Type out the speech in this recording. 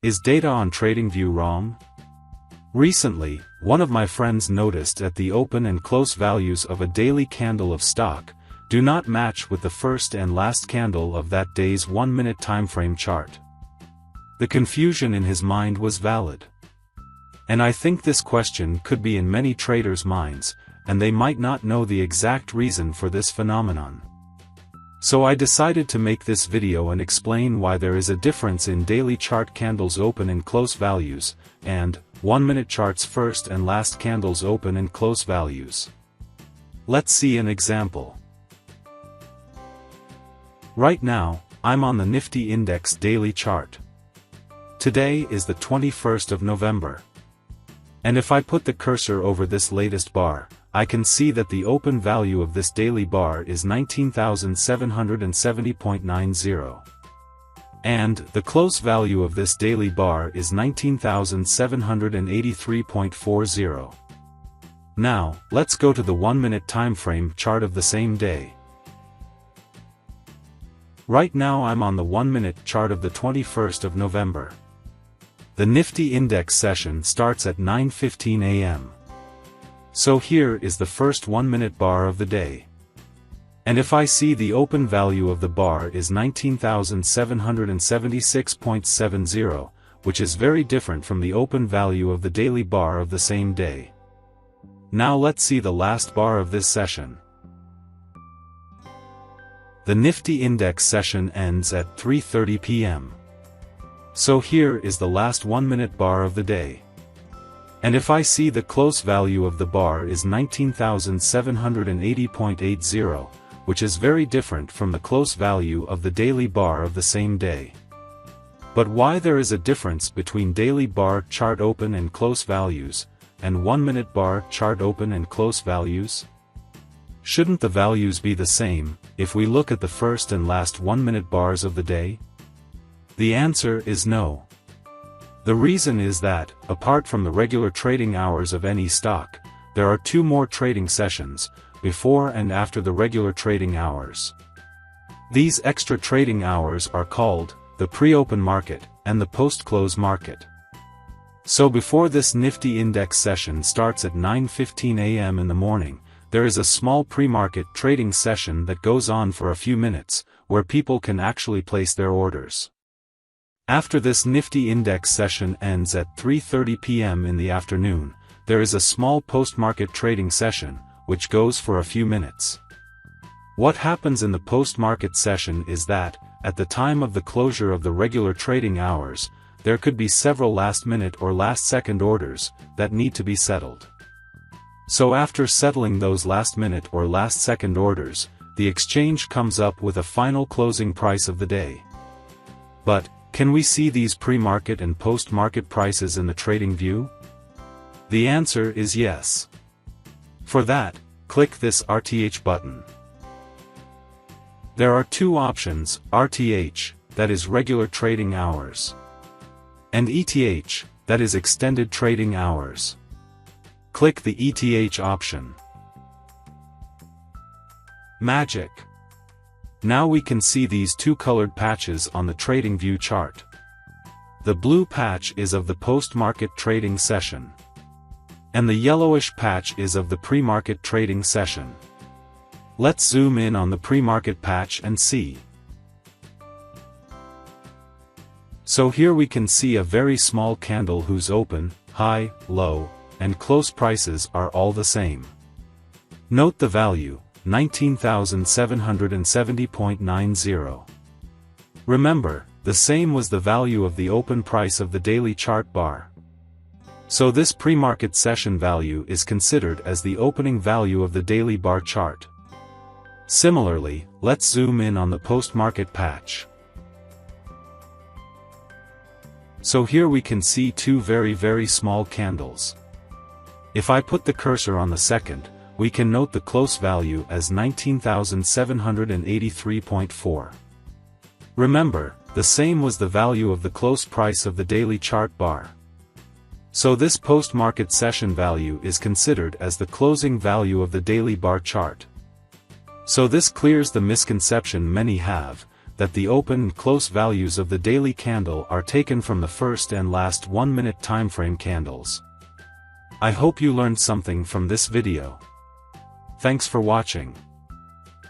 Is data on TradingView wrong? Recently, one of my friends noticed that the open and close values of a daily candle of stock do not match with the first and last candle of that day's 1-minute timeframe chart. The confusion in his mind was valid. And I think this question could be in many traders' minds, and they might not know the exact reason for this phenomenon. So I decided to make this video and explain why there is a difference in daily chart candles open and close values, and 1-minute charts first and last candles open and close values. Let's see an example. Right now, I'm on the Nifty Index daily chart. Today is the 21st of November. And if I put the cursor over this latest bar, I can see that the open value of this daily bar is 19,770.90. And the close value of this daily bar is 19,783.40. Now, let's go to the 1-minute timeframe chart of the same day. Right now I'm on the 1-minute chart of the 21st of November. The Nifty Index session starts at 9:15 a.m. So here is the first 1-minute bar of the day. And if I see the open value of the bar is 19,776.70, which is very different from the open value of the daily bar of the same day. Now let's see the last bar of this session. The Nifty Index session ends at 3:30 p.m. So here is the last 1-minute bar of the day. And if I see the close value of the bar is 19,780.80, which is very different from the close value of the daily bar of the same day. But why there is a difference between daily bar chart open and close values, and 1-minute bar chart open and close values? Shouldn't the values be the same, if we look at the first and last 1-minute bars of the day? The answer is no. The reason is that, apart from the regular trading hours of any stock, there are two more trading sessions, before and after the regular trading hours. These extra trading hours are called the pre-open market and the post-close market. So before this Nifty Index session starts at 9:15 a.m. in the morning, there is a small pre-market trading session that goes on for a few minutes, where people can actually place their orders. After this Nifty Index session ends at 3:30 p.m. in the afternoon, there is a small post-market trading session, which goes for a few minutes. What happens in the post-market session is that, at the time of the closure of the regular trading hours, there could be several last-minute or last-second orders that need to be settled. So after settling those last-minute or last-second orders, the exchange comes up with a final closing price of the day. But, can we see these pre-market and post-market prices in the TradingView? The answer is yes. For that, click this RTH button. There are two options, RTH, that is regular trading hours, and ETH, that is extended trading hours. Click the ETH option. Magic! Now we can see these two colored patches on the TradingView chart. The blue patch is of the post-market trading session, and the yellowish patch is of the pre-market trading session. Let's zoom in on the pre-market patch and see. So here we can see a very small candle whose open, high, low, and close prices are all the same. Note the value, 19,770.90. Remember, the same was the value of the open price of the daily chart bar. So this pre-market session value is considered as the opening value of the daily bar chart. Similarly, let's zoom in on the post-market patch. So here we can see two very small candles. If I put the cursor on the second, we can note the close value as 19,783.4. Remember, the same was the value of the close price of the daily chart bar. So this post-market session value is considered as the closing value of the daily bar chart. So this clears the misconception many have, that the open and close values of the daily candle are taken from the first and last 1-minute timeframe candles. I hope you learned something from this video. Thanks for watching.